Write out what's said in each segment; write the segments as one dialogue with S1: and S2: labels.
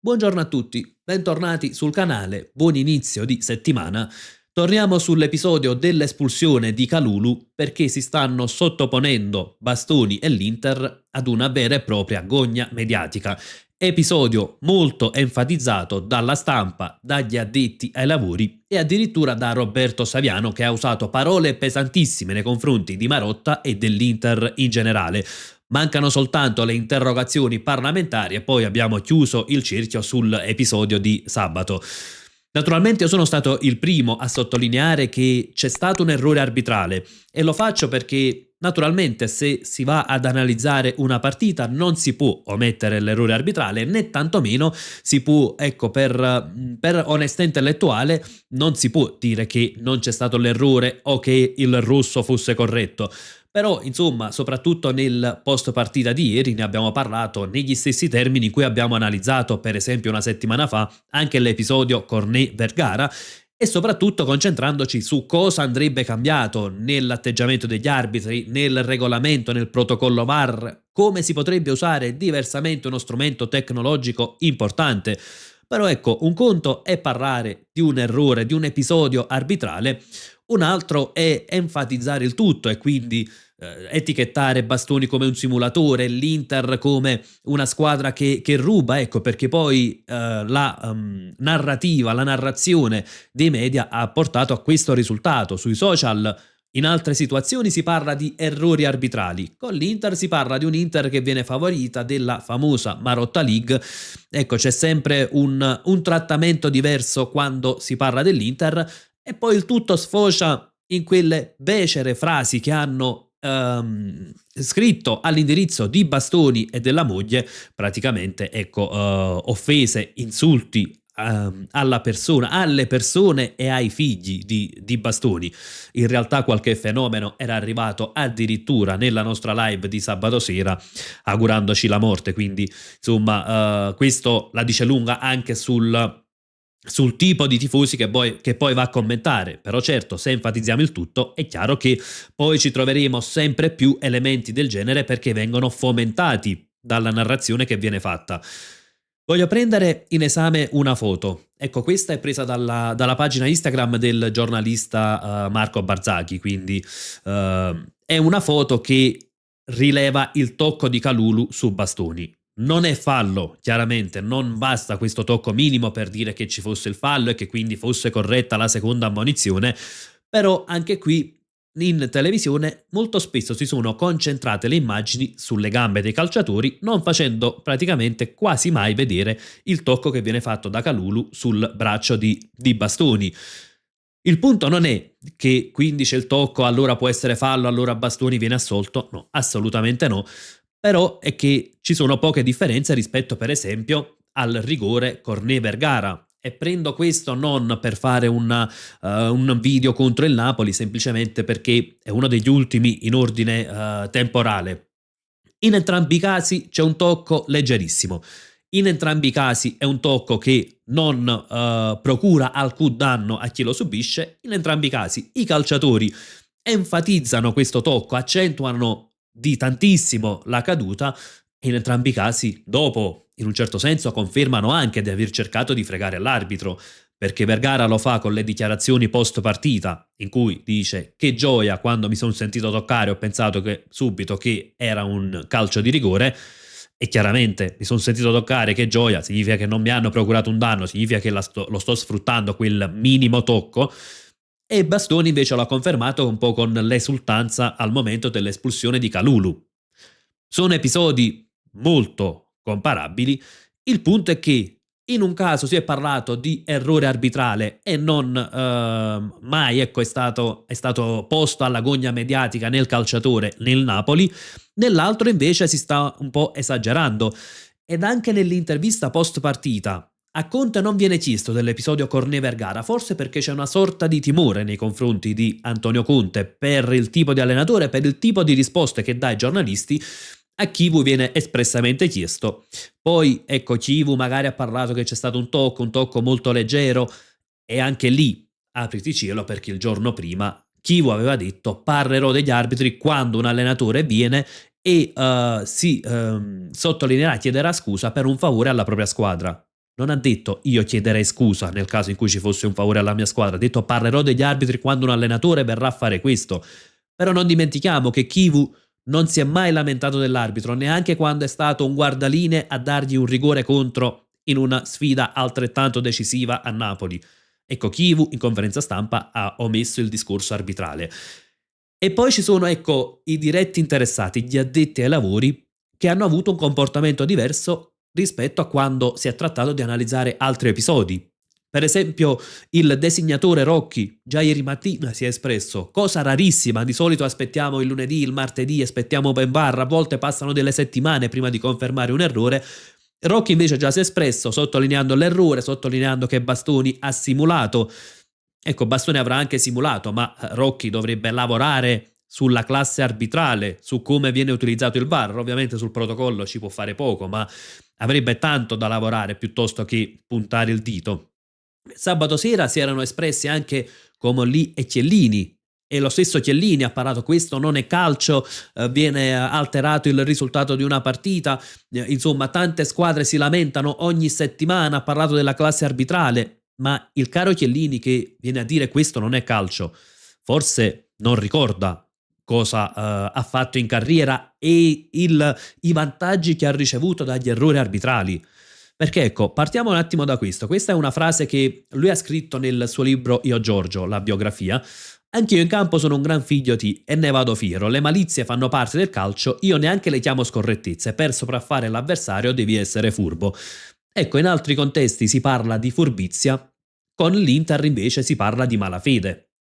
S1: Buongiorno a tutti, bentornati sul canale, buon inizio di settimana. Torniamo sull'episodio dell'espulsione di Kalulu perché si stanno sottoponendo Bastoni e l'Inter ad una vera e propria gogna mediatica. Episodio molto enfatizzato dalla stampa, dagli addetti ai lavori e addirittura da Roberto Saviano, che ha usato parole pesantissime nei confronti di Marotta e dell'Inter in generale. Mancano soltanto le interrogazioni parlamentari e poi abbiamo chiuso il cerchio sull'episodio di sabato. Naturalmente io sono stato il primo a sottolineare che c'è stato un errore arbitrale e lo faccio perché naturalmente se si va ad analizzare una partita non si può omettere l'errore arbitrale, né tantomeno si può, ecco, per onestà intellettuale non si può dire che non c'è stato l'errore o che il rosso fosse corretto. Però, insomma, soprattutto nel post partita di ieri ne abbiamo parlato negli stessi termini in cui abbiamo analizzato, per esempio una settimana fa, anche l'episodio Cornet-Vergara e soprattutto concentrandoci su cosa andrebbe cambiato nell'atteggiamento degli arbitri, nel regolamento, nel protocollo VAR, come si potrebbe usare diversamente uno strumento tecnologico importante. Però ecco, un conto è parlare di un errore, di un episodio arbitrale, un altro è enfatizzare il tutto e quindi etichettare Bastoni come un simulatore, l'Inter come una squadra che ruba, ecco perché poi narrativa, la narrazione dei media ha portato a questo risultato. Sui social in altre situazioni si parla di errori arbitrali, con l'Inter si parla di un Inter che viene favorita della famosa Marotta League. Ecco, c'è sempre un trattamento diverso quando si parla dell'Inter e poi il tutto sfocia in quelle becere frasi che hanno scritto all'indirizzo di Bastoni e della moglie, praticamente, ecco, offese, insulti alla persona, alle persone e ai figli di Bastoni. In realtà qualche fenomeno era arrivato addirittura nella nostra live di sabato sera augurandoci la morte, quindi insomma questo la dice lunga anche sul tipo di tifosi che poi va a commentare. Però certo, se enfatizziamo il tutto è chiaro che poi ci troveremo sempre più elementi del genere perché vengono fomentati dalla narrazione che viene fatta. Voglio prendere in esame una foto. Ecco, questa è presa dalla pagina Instagram del giornalista Marco Barzaghi, quindi è una foto che rileva il tocco di Kalulu su Bastoni. Non è fallo, chiaramente, non basta questo tocco minimo per dire che ci fosse il fallo e che quindi fosse corretta la seconda ammonizione, però anche qui in televisione molto spesso si sono concentrate le immagini sulle gambe dei calciatori, non facendo praticamente quasi mai vedere il tocco che viene fatto da Kalulu sul braccio di Bastoni. Il punto non è che quindi c'è il tocco, allora può essere fallo, allora Bastoni viene assolto, no, assolutamente no, però è che ci sono poche differenze rispetto per esempio al rigore Cornet-Vergara e prendo questo non per fare un video contro il Napoli, semplicemente perché è uno degli ultimi in ordine temporale. In entrambi i casi c'è un tocco leggerissimo. In entrambi i casi è un tocco che non procura alcun danno a chi lo subisce. In entrambi i casi i calciatori enfatizzano questo tocco, accentuano di tantissimo la caduta e in entrambi i casi dopo, in un certo senso, confermano anche di aver cercato di fregare l'arbitro, perché Vergara lo fa con le dichiarazioni post partita in cui dice che gioia quando mi sono sentito toccare, ho pensato che subito che era un calcio di rigore e chiaramente mi sono sentito toccare, che gioia, significa che non mi hanno procurato un danno, significa che lo sto sfruttando quel minimo tocco. E Bastoni invece l'ha confermato un po' con l'esultanza al momento dell'espulsione di Kalulu. Sono episodi molto comparabili. Il punto è che in un caso si è parlato di errore arbitrale e non mai ecco, è stato posto alla gogna mediatica nel calciatore nel Napoli, nell'altro invece si sta un po' esagerando. Ed anche nell'intervista post partita a Conte non viene chiesto dell'episodio Cornet-Vergara, forse perché c'è una sorta di timore nei confronti di Antonio Conte per il tipo di allenatore, per il tipo di risposte che dà ai giornalisti. A Chivu viene espressamente chiesto. Poi, ecco, Chivu magari ha parlato che c'è stato un tocco molto leggero, e anche lì apriti cielo perché il giorno prima Chivu aveva detto parlerò degli arbitri quando un allenatore viene e si sottolineerà, chiederà scusa per un favore alla propria squadra. non ha detto io chiederei scusa nel caso in cui ci fosse un favore alla mia squadra, ha detto parlerò degli arbitri quando un allenatore verrà a fare questo. Però non dimentichiamo che Kivu non si è mai lamentato dell'arbitro, neanche quando è stato un guardaline a dargli un rigore contro in una sfida altrettanto decisiva a Napoli. Ecco, Kivu in conferenza stampa ha omesso il discorso arbitrale. E poi ci sono, ecco, i diretti interessati, gli addetti ai lavori, che hanno avuto un comportamento diverso rispetto a quando si è trattato di analizzare altri episodi. Per esempio, il designatore Rocchi già ieri mattina si è espresso, cosa rarissima, di solito aspettiamo il lunedì, il martedì, aspettiamo open bar, a volte passano delle settimane prima di confermare un errore. Rocchi invece già si è espresso sottolineando l'errore, sottolineando che Bastoni ha simulato. Ecco, Bastoni avrà anche simulato, ma Rocchi dovrebbe lavorare sulla classe arbitrale, su come viene utilizzato il VAR. Ovviamente sul protocollo ci può fare poco, ma avrebbe tanto da lavorare piuttosto che puntare il dito. Sabato sera si erano espressi anche Comolli e Chiellini, e lo stesso Chiellini ha parlato questo non è calcio, viene alterato il risultato di una partita, insomma tante squadre si lamentano ogni settimana, ha parlato della classe arbitrale, ma il caro Chiellini che viene a dire questo non è calcio, forse non ricorda cosa ha fatto in carriera e i vantaggi che ha ricevuto dagli errori arbitrali. Perché ecco, partiamo un attimo da questo. Questa è una frase che lui ha scritto nel suo libro Io Giorgio, la biografia. Anch'io in campo sono un gran figlio di e ne vado fiero. Le malizie fanno parte del calcio, io neanche le chiamo scorrettezze. Per sopraffare l'avversario devi essere furbo. Ecco, in altri contesti si parla di furbizia, con l'Inter invece si parla di malafede.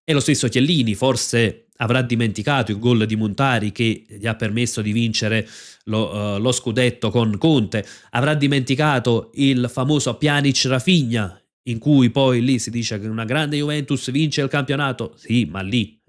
S1: E lo stesso Chiellini forse avrà dimenticato il gol di Montari che gli ha permesso di vincere lo scudetto con Conte, avrà dimenticato il famoso Pjanic-Rafinha in cui poi lì si dice che una grande Juventus vince il campionato, sì, ma lì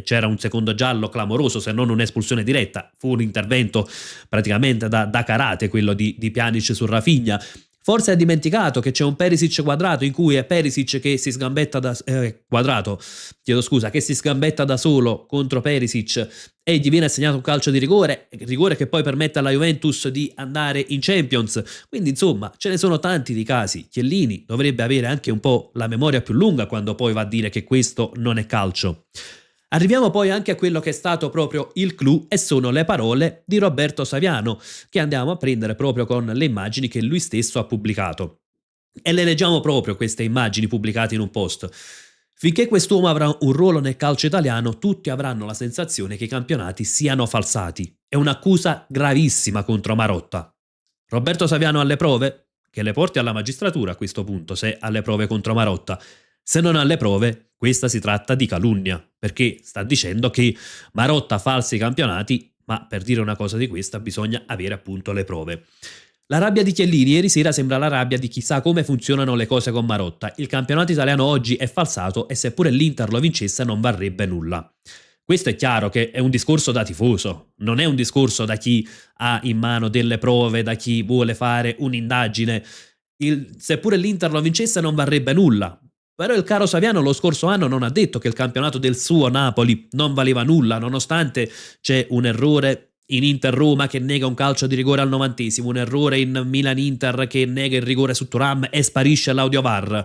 S1: c'era un secondo giallo clamoroso, se non un'espulsione diretta, fu un intervento praticamente da karate quello di Pjanic su Rafinha. Forse ha dimenticato che c'è un Perisic quadrato in cui è Perisic che si sgambetta che si sgambetta da solo contro Perisic e gli viene assegnato un calcio di rigore che poi permette alla Juventus di andare in Champions. Quindi insomma ce ne sono tanti di casi. Chiellini dovrebbe avere anche un po' la memoria più lunga quando poi va a dire che questo non è calcio. Arriviamo poi anche a quello che è stato proprio il clou e sono le parole di Roberto Saviano, che andiamo a prendere proprio con le immagini che lui stesso ha pubblicato. E le leggiamo proprio queste immagini pubblicate in un post. Finché quest'uomo avrà un ruolo nel calcio italiano, tutti avranno la sensazione che i campionati siano falsati. È un'accusa gravissima contro Marotta. Roberto Saviano alle prove? Che le porti alla magistratura a questo punto, se alle prove contro Marotta. Se non ha le prove, questa si tratta di calunnia, perché sta dicendo che Marotta falsa i campionati, ma per dire una cosa di questa bisogna avere appunto le prove. La rabbia di Chiellini ieri sera sembra la rabbia di chi sa come funzionano le cose con Marotta. Il campionato italiano oggi è falsato e seppure l'Inter lo vincesse non varrebbe nulla. Questo è chiaro che è un discorso da tifoso, non è un discorso da chi ha in mano delle prove, da chi vuole fare un'indagine. Seppure l'Inter lo vincesse non varrebbe nulla. Però il caro Saviano lo scorso anno non ha detto che il campionato del suo Napoli non valeva nulla, nonostante c'è un errore in Inter-Roma che nega un calcio di rigore al 90°, un errore in Milan-Inter che nega il rigore su Thuram e sparisce l'audio VAR.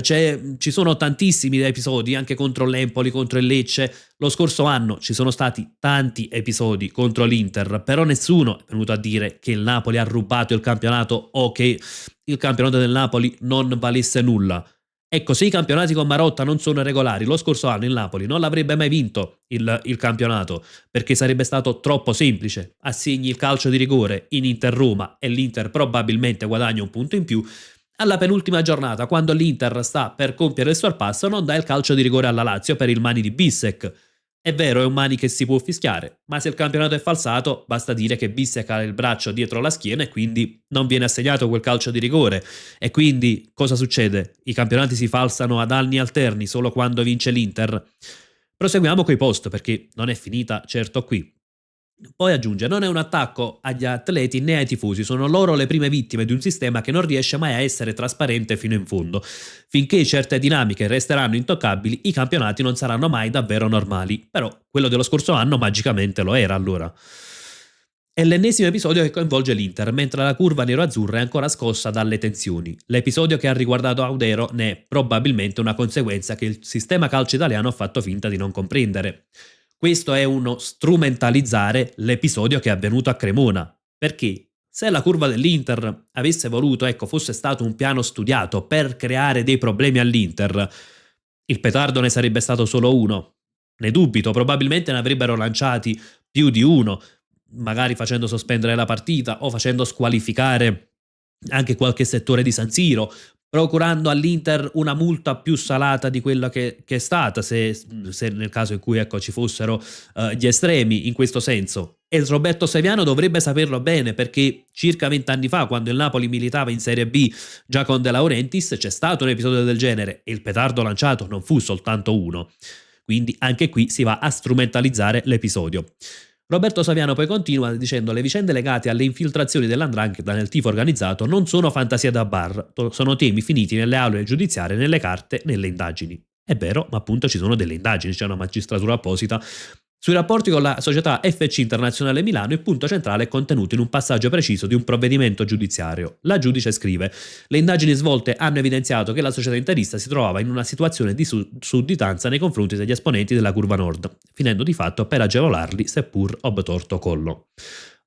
S1: Ci sono tantissimi episodi anche contro l'Empoli, contro il Lecce. Lo scorso anno ci sono stati tanti episodi contro l'Inter, però nessuno è venuto a dire che il Napoli ha rubato il campionato o che il campionato del Napoli non valesse nulla. Ecco, se i campionati con Marotta non sono regolari, lo scorso anno il Napoli non l'avrebbe mai vinto il campionato, perché sarebbe stato troppo semplice. Assegni il calcio di rigore in Inter-Roma e l'Inter probabilmente guadagna un punto in più. Alla penultima giornata, quando l'Inter sta per compiere il sorpasso, non dà il calcio di rigore alla Lazio per il Mani di Bissek. È vero, è un Mani che si può fischiare, ma se il campionato è falsato, basta dire che Bissek ha il braccio dietro la schiena e quindi non viene assegnato quel calcio di rigore. E quindi cosa succede? I campionati si falsano ad anni alterni solo quando vince l'Inter? Proseguiamo coi post perché non è finita certo qui. Poi aggiunge, non è un attacco agli atleti né ai tifosi, sono loro le prime vittime di un sistema che non riesce mai a essere trasparente fino in fondo. Finché certe dinamiche resteranno intoccabili, i campionati non saranno mai davvero normali. Però quello dello scorso anno magicamente lo era allora. È l'ennesimo episodio che coinvolge l'Inter, mentre la curva nero-azzurra è ancora scossa dalle tensioni. L'episodio che ha riguardato Audero ne è probabilmente una conseguenza che il sistema calcio italiano ha fatto finta di non comprendere. Questo è uno strumentalizzare l'episodio che è avvenuto a Cremona, perché se la curva dell'Inter avesse voluto, fosse stato un piano studiato per creare dei problemi all'Inter, il petardo ne sarebbe stato solo uno. Ne dubito, probabilmente ne avrebbero lanciati più di uno, magari facendo sospendere la partita o facendo squalificare anche qualche settore di San Siro, procurando all'Inter una multa più salata di quella che è stata, se nel caso in cui ci fossero gli estremi in questo senso. E Roberto Saviano dovrebbe saperlo bene, perché circa 20 anni fa, quando il Napoli militava in Serie B già con De Laurentiis, c'è stato un episodio del genere e il petardo lanciato non fu soltanto uno. Quindi anche qui si va a strumentalizzare l'episodio. Roberto Saviano poi continua dicendo: le vicende legate alle infiltrazioni dell''ndrangheta nel tifo organizzato non sono fantasia da bar, sono temi finiti nelle aule giudiziarie, nelle carte, nelle indagini. È vero, ma appunto ci sono delle indagini, c'è una magistratura apposita. Sui rapporti con la società FC Internazionale Milano, il punto centrale è contenuto in un passaggio preciso di un provvedimento giudiziario. La giudice scrive: le indagini svolte hanno evidenziato che la società interista si trovava in una situazione di sudditanza nei confronti degli esponenti della Curva Nord, finendo di fatto per agevolarli, seppur obtorto collo.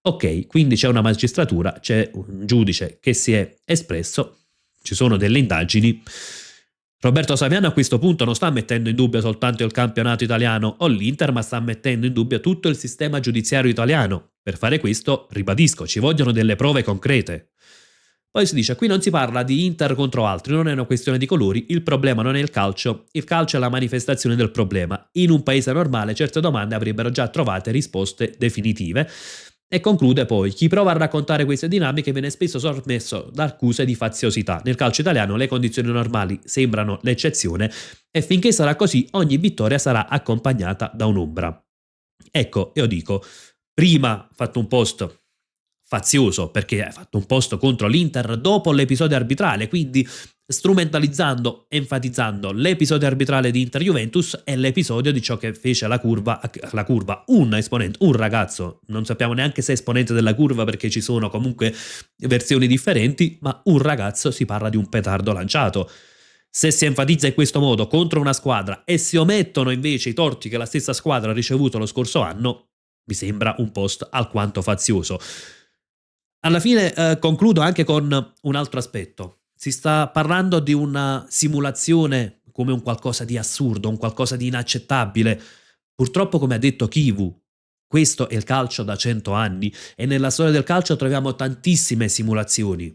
S1: Ok, quindi c'è una magistratura, c'è un giudice che si è espresso, ci sono delle indagini. Roberto Saviano a questo punto non sta mettendo in dubbio soltanto il campionato italiano o l'Inter, ma sta mettendo in dubbio tutto il sistema giudiziario italiano. Per fare questo, ribadisco, ci vogliono delle prove concrete. Poi si dice: qui non si parla di Inter contro altri, non è una questione di colori, il problema non è il calcio è la manifestazione del problema. In un paese normale certe domande avrebbero già trovate risposte definitive. E conclude poi: chi prova a raccontare queste dinamiche viene spesso sottomesso da accuse di faziosità. Nel calcio italiano le condizioni normali sembrano l'eccezione e finché sarà così ogni vittoria sarà accompagnata da un'ombra. Ecco, io dico, prima ha fatto un post fazioso perché ha fatto un post contro l'Inter dopo l'episodio arbitrale, quindi strumentalizzando, enfatizzando l'episodio arbitrale di Inter-Juventus e l'episodio di ciò che fece la curva, un esponente, un ragazzo, non sappiamo neanche se è esponente della curva perché ci sono comunque versioni differenti, ma un ragazzo, si parla di un petardo lanciato. Se si enfatizza in questo modo contro una squadra e si omettono invece i torti che la stessa squadra ha ricevuto lo scorso anno, mi sembra un post alquanto fazioso. Alla fine concludo anche con un altro aspetto. Si sta parlando di una simulazione come un qualcosa di assurdo, un qualcosa di inaccettabile. Purtroppo, come ha detto Kivu, questo è il calcio da 100 anni e nella storia del calcio troviamo tantissime simulazioni.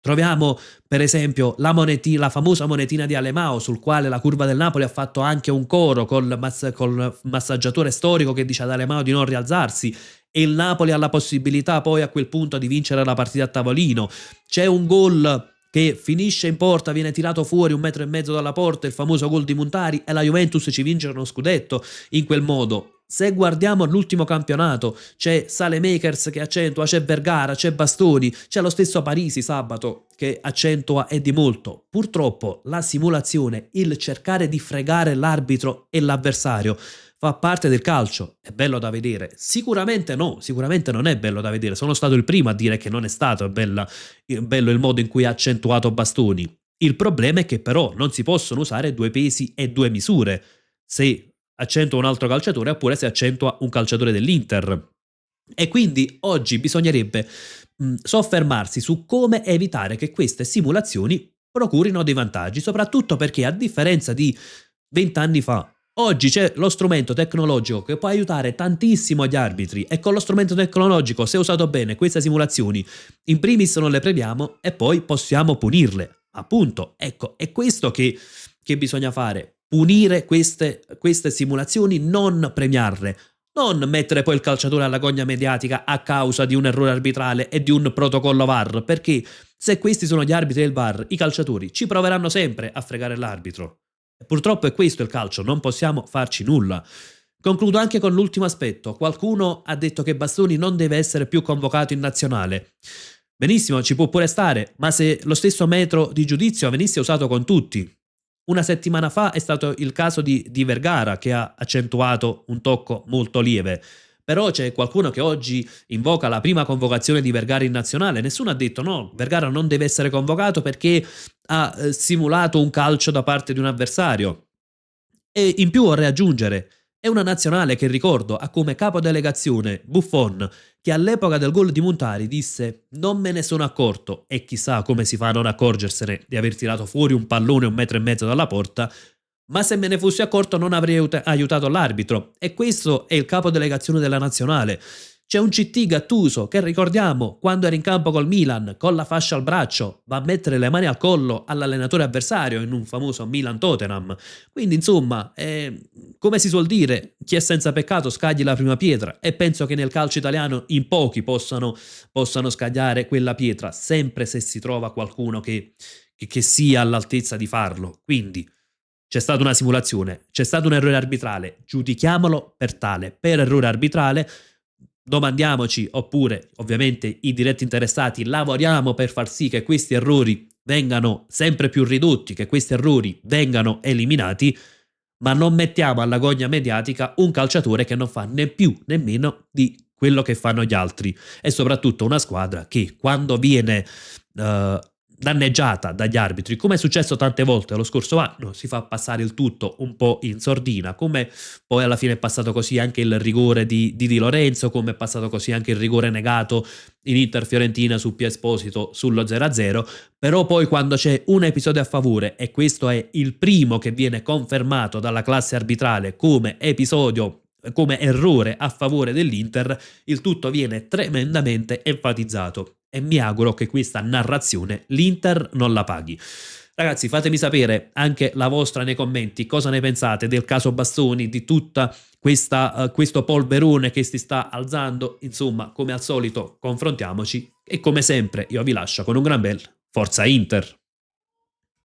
S1: Troviamo per esempio la famosa monetina di Alemao, sul quale la curva del Napoli ha fatto anche un coro col massaggiatore storico che dice ad Alemao di non rialzarsi, e il Napoli ha la possibilità poi a quel punto di vincere la partita a tavolino. C'è un gol che finisce in porta, viene tirato fuori 1,5 metri dalla porta, il famoso gol di Montari, e la Juventus ci vince uno scudetto in quel modo. Se guardiamo l'ultimo campionato, c'è Saelemaekers che accentua, c'è Vergara, c'è Bastoni, c'è lo stesso Parisi sabato che accentua e di molto. Purtroppo la simulazione, il cercare di fregare l'arbitro e l'avversario fa parte del calcio. È bello da vedere? Sicuramente no, sicuramente non è bello da vedere. Sono stato il primo a dire che non è stato bello il modo in cui ha accentuato Bastoni. Il problema è che però non si possono usare due pesi e due misure. Se accentua un altro calciatore oppure se accentua un calciatore dell'Inter. E quindi oggi bisognerebbe soffermarsi su come evitare che queste simulazioni procurino dei vantaggi, soprattutto perché a differenza di 20 anni fa, oggi c'è lo strumento tecnologico che può aiutare tantissimo gli arbitri, e con lo strumento tecnologico, se usato bene, queste simulazioni in primis non le premiamo e poi possiamo punirle. Appunto, ecco, è questo che bisogna fare. Punire queste simulazioni, non premiarle, non mettere poi il calciatore alla gogna mediatica a causa di un errore arbitrale e di un protocollo VAR, perché se questi sono gli arbitri del VAR, i calciatori ci proveranno sempre a fregare l'arbitro. E purtroppo è questo il calcio, non possiamo farci nulla. Concludo anche con l'ultimo aspetto. Qualcuno ha detto che Bastoni non deve essere più convocato in nazionale. Benissimo, ci può pure stare, ma se lo stesso metro di giudizio venisse usato con tutti. Una settimana fa è stato il caso di Vergara, che ha accentuato un tocco molto lieve, Però c'è qualcuno che oggi invoca la prima convocazione di Vergara in nazionale. Nessuno ha detto no, Vergara non deve essere convocato perché ha simulato un calcio da parte di un avversario. E in più vorrei aggiungere, è una nazionale che ricordo ha come capodelegazione Buffon, che all'epoca del gol di Montari disse non me ne sono accorto e chissà come si fa a non accorgersene di aver tirato fuori un pallone 1,5 metri dalla porta, ma se me ne fossi accorto non avrei aiutato l'arbitro. E questo è il capodelegazione della nazionale. C'è un CT Gattuso che ricordiamo quando era in campo col Milan con la fascia al braccio va a mettere le mani al collo all'allenatore avversario in un famoso Milan-Tottenham. Quindi insomma, come si suol dire, chi è senza peccato scagli la prima pietra, e penso che nel calcio italiano in pochi possano scagliare quella pietra, sempre se si trova qualcuno che sia all'altezza di farlo. Quindi c'è stata una simulazione, c'è stato un errore arbitrale, giudichiamolo per tale, per errore arbitrale. Domandiamoci, oppure ovviamente i diretti interessati lavoriamo per far sì che questi errori vengano sempre più ridotti, che questi errori vengano eliminati, ma non mettiamo alla gogna mediatica un calciatore che non fa né più né meno di quello che fanno gli altri, e soprattutto una squadra che quando viene danneggiata dagli arbitri, come è successo tante volte lo scorso anno, si fa passare il tutto un po' in sordina, come poi alla fine è passato così anche il rigore di Lorenzo, come è passato così anche il rigore negato in Inter-Fiorentina su Pia Esposito sullo 0-0. Però poi quando c'è un episodio a favore, e questo è il primo che viene confermato dalla classe arbitrale come episodio, come errore a favore dell'Inter, il tutto viene tremendamente enfatizzato, e mi auguro che questa narrazione l'Inter non la paghi. Ragazzi, fatemi sapere anche la vostra nei commenti, cosa ne pensate del caso Bastoni, di tutta questo polverone che si sta alzando. Insomma, come al solito confrontiamoci, e come sempre io vi lascio con un gran bel Forza Inter.